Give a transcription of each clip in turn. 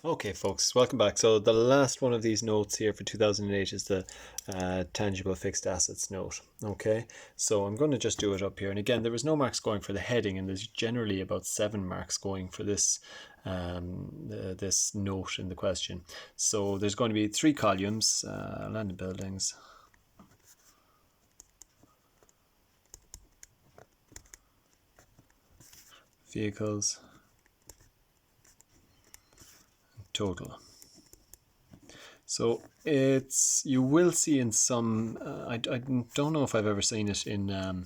Okay, folks, welcome back. So the last one of these notes here for 2008 is the tangible fixed assets note. Okay, so I'm going to just do it up here. And again, there was no marks going for the heading, and there's generally about 7 marks going for this this note in the question. So there's going to be 3 columns: land and buildings, vehicles, total. So you will see in some, I don't know if I've ever seen it in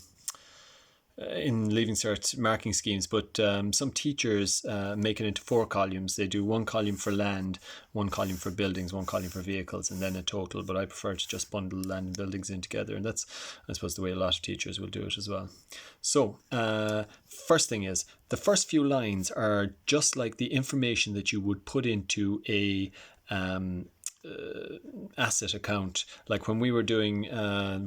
Leaving Cert marking schemes, but some teachers make it into 4 columns. They do 1 column for land, 1 column for buildings, 1 column for vehicles, and then a total. But I prefer to just bundle land and buildings in together, and that's, I suppose, the way a lot of teachers will do it as well. So first thing is, the first few lines are just like the information that you would put into a asset account, like when we were doing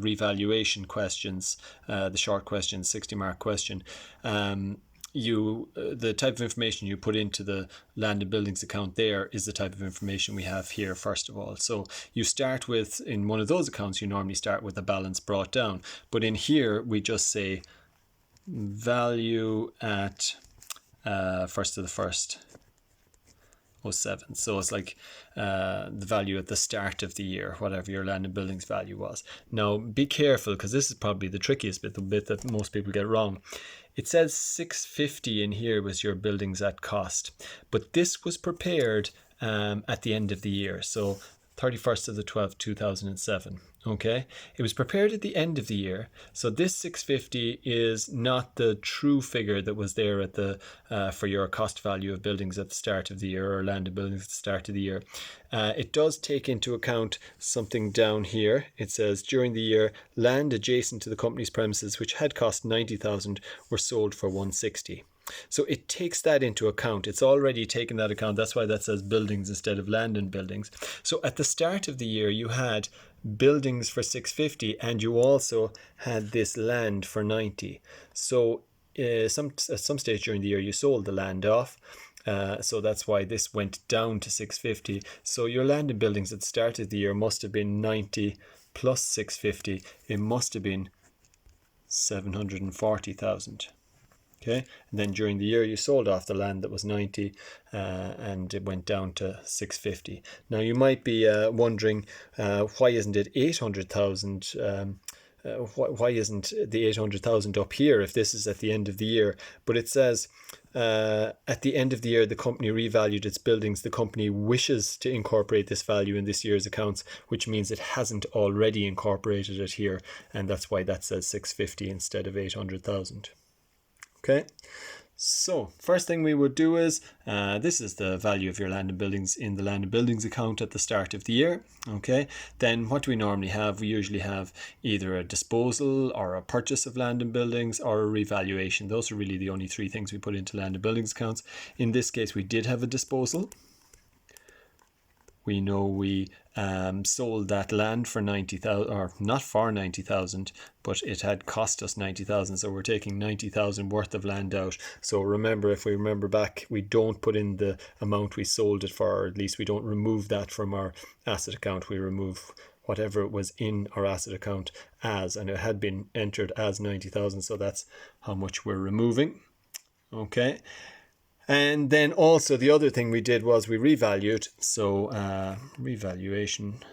revaluation questions, the short question, 60-mark question. The type of information you put into the land and buildings account there is the type of information we have here first of all. So you start with, in one of those accounts, you normally start with the balance brought down, but in here we just say value at 1st of the 1st 07. So it's like the value at the start of the year, whatever your land and buildings value was. Now be careful, because this is probably the trickiest bit, the bit that most people get wrong. It says 650 in here was your buildings at cost, but this was prepared at the end of the year. So 31st of the 12th, 2007. Okay, it was prepared at the end of the year, so this 650 is not the true figure that was there at the for your cost value of buildings at the start of the year, or land and buildings at the start of the year. It does take into account something down here. It says during the year, land adjacent to the company's premises which had cost 90,000 were sold for 160. So it takes that into account. It's already taken that account. That's why that says buildings instead of land and buildings. So at the start of the year, you had buildings for 650, and you also had this land for 90. So at some stage during the year, you sold the land off. So that's why this went down to 650. So your land and buildings at the start of the year must have been 90 plus 650. It must have been 740,000. Okay, and then during the year you sold off the land that was 90 and it went down to 650. Now you might be wondering, why isn't it 800,000? Why isn't the 800,000 up here if this is at the end of the year? But it says at the end of the year the company revalued its buildings. The company wishes to incorporate this value in this year's accounts, which means it hasn't already incorporated it here, and that's why that says 650 instead of 800,000. Okay, so first thing we would do is, this is the value of your land and buildings in the land and buildings account at the start of the year. Okay, then what do we normally have? We usually have either a disposal or a purchase of land and buildings or a revaluation. Those are really the only 3 things we put into land and buildings accounts. In this case, we did have a disposal. We know we sold that land for 90,000, or not for 90,000, but it had cost us 90,000. So we're taking 90,000 worth of land out. So remember, if we remember back, we don't put in the amount we sold it for, or at least we don't remove that from our asset account. We remove whatever it was in our asset account as, and it had been entered as 90,000. So that's how much we're removing. Okay. And then also the other thing we did was we revalued. So revaluation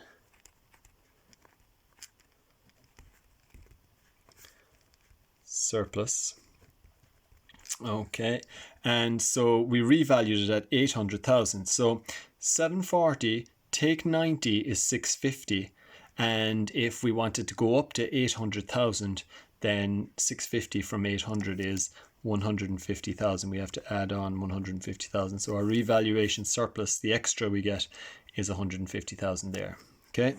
surplus. Okay, and so we revalued it at 800,000. So 740 take 90 is 650, and if we wanted to go up to 800,000, then 650 from 800 is 150,000. We have to add on 150,000. So our revaluation surplus, the extra we get, is 150,000 there. Okay.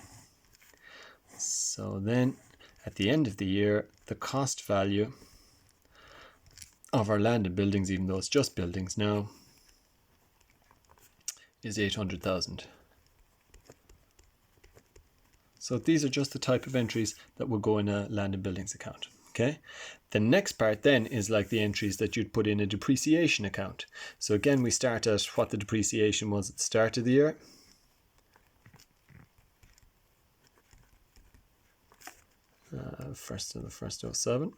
So then at the end of the year, the cost value of our land and buildings, even though it's just buildings now, is 800,000. So these are just the type of entries that will go in a land and buildings account. Okay. The next part then is like the entries that you'd put in a depreciation account. So again, we start at what the depreciation was at the start of the year. First of the first 07.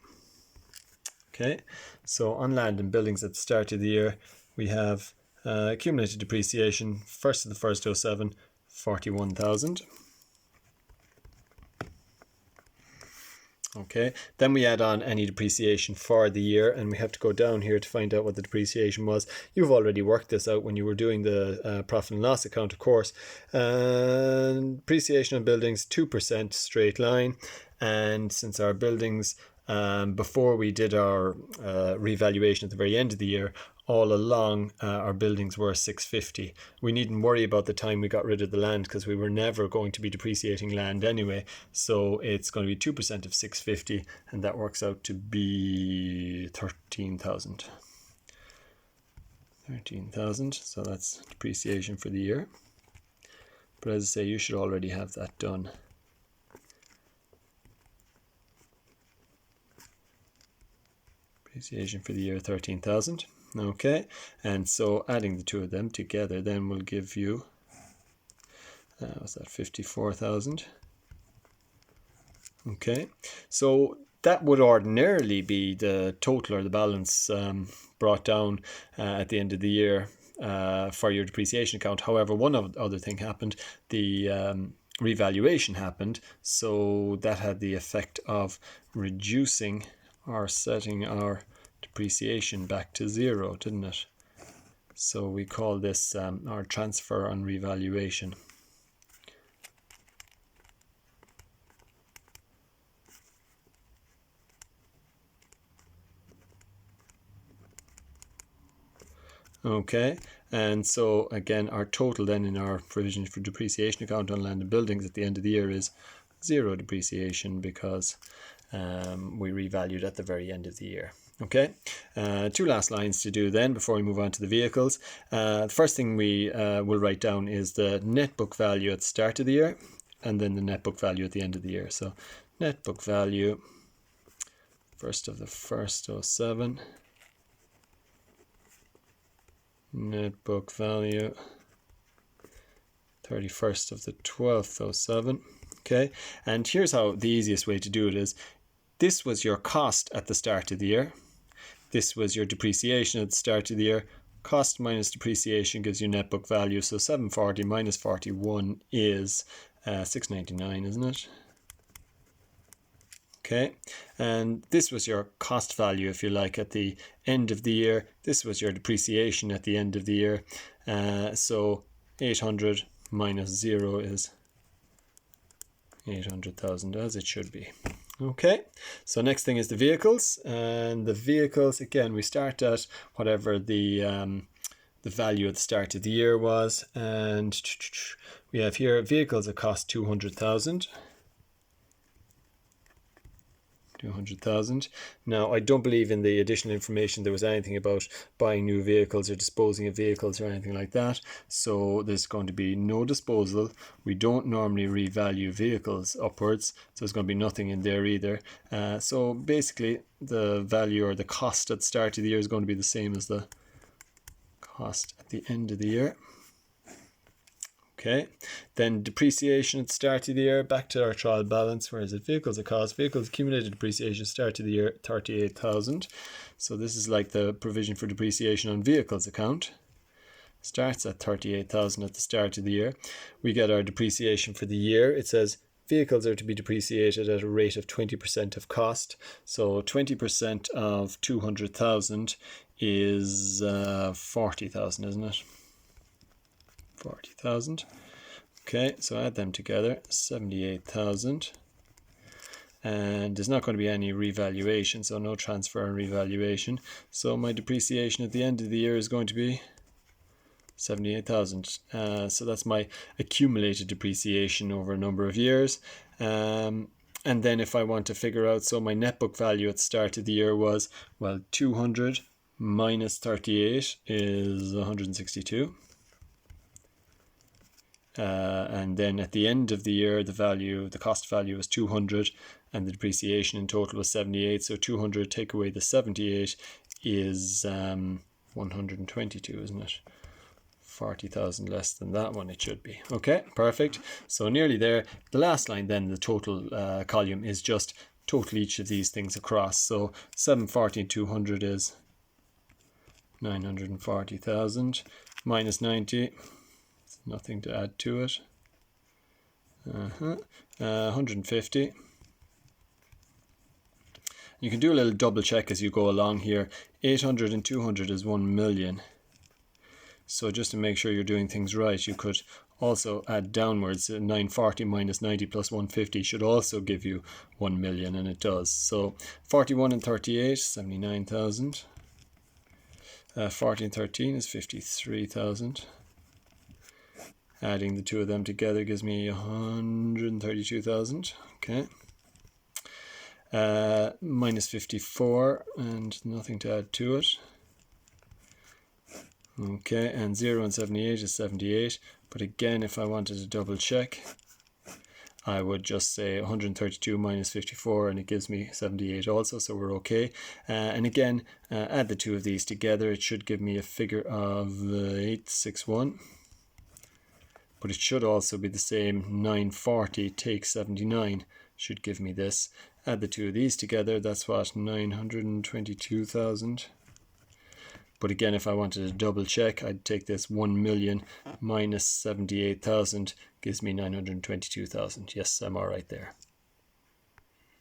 Okay, so on land and buildings at the start of the year, we have accumulated depreciation, first of the first 07, 41,000. Okay, then we add on any depreciation for the year, and we have to go down here to find out what the depreciation was. You've already worked this out when you were doing the profit and loss account, of course. Depreciation on buildings, 2% straight line. And since our buildings, before we did our revaluation at the very end of the year, all along our buildings were 650. We needn't worry about the time we got rid of the land because we were never going to be depreciating land anyway. So it's going to be 2% of 650, and that works out to be 13,000. 13,000, so that's depreciation for the year. But as I say, you should already have that done. Depreciation for the year, 13,000. Okay, and so adding the two of them together then will give you, what's that, 54,000. Okay, so that would ordinarily be the total or the balance brought down at the end of the year for your depreciation account. However, one other thing happened. The revaluation happened, so that had the effect of reducing or setting our depreciation back to zero, didn't it? So we call this our transfer on revaluation. Okay, and so again, our total then in our provision for depreciation account on land and buildings at the end of the year is zero depreciation because we revalued at the very end of the year. Okay, two last lines to do then before we move on to the vehicles. The first thing we will write down is the net book value at the start of the year, and then the net book value at the end of the year. So net book value, first of the first 07, net book value, 31st of the 12th 07. Okay, and here's how the easiest way to do it is, this was your cost at the start of the year. This was your depreciation at the start of the year. Cost minus depreciation gives you net book value. So 740 minus 41 is 699, isn't it? Okay, and this was your cost value, if you like, at the end of the year. This was your depreciation at the end of the year. So 800 minus 0 is 800,000, as it should be. Okay, so next thing is the vehicles, and the vehicles, again, we start at whatever the value at the start of the year was, and we have here vehicles that cost 200,000. 200,000. Now, I don't believe in the additional information there was anything about buying new vehicles or disposing of vehicles or anything like that. So there's going to be no disposal. We don't normally revalue vehicles upwards, so there's going to be nothing in there either. So basically, the value or the cost at the start of the year is going to be the same as the cost at the end of the year. Okay, then depreciation at the start of the year, back to our trial balance. Where is it? Vehicles at cost. Vehicles accumulated depreciation start of the year, 38,000. So this is like the provision for depreciation on vehicles account. Starts at 38,000 at the start of the year. We get our depreciation for the year. It says vehicles are to be depreciated at a rate of 20% of cost. So 20% of 200,000 is 40,000, isn't it? 40,000. Okay, so add them together, 78,000. And there's not going to be any revaluation, so no transfer and revaluation. So my depreciation at the end of the year is going to be 78,000. So that's my accumulated depreciation over a number of years. And then if I want to figure out, so my net book value at the start of the year was, well, 200 minus 38 is 162. and then at the end of the year, the cost value was 200, and the depreciation in total was 78. So 200 take away the 78 is 122, isn't it? 40,000 less than that one, it should be. Okay, perfect. So nearly there. The last line then, the total column, is just total each of these things across. So 740 200 is 940,000 minus 90. Nothing to add to it. 150. You can do a little double check as you go along here. 800 and 200 is 1 million. So just to make sure you're doing things right, you could also add downwards. 940 minus 90 plus 150 should also give you 1 million, and it does. So 41 and 38, 79,000. 40 and 13 is 53,000. Adding the two of them together gives me 132,000. Okay. Minus 54 and nothing to add to it. Okay, and 0 and 78 is 78. But again, if I wanted to double check, I would just say 132 minus 54, and it gives me 78 also, so we're okay. And again, add the two of these together. It should give me a figure of 861. But it should also be the same. 940 take 79 should give me this. Add the two of these together. That's what, 922,000. But again, if I wanted to double check, I'd take this 1 million minus 78,000 gives me 922,000. Yes, I'm all right there.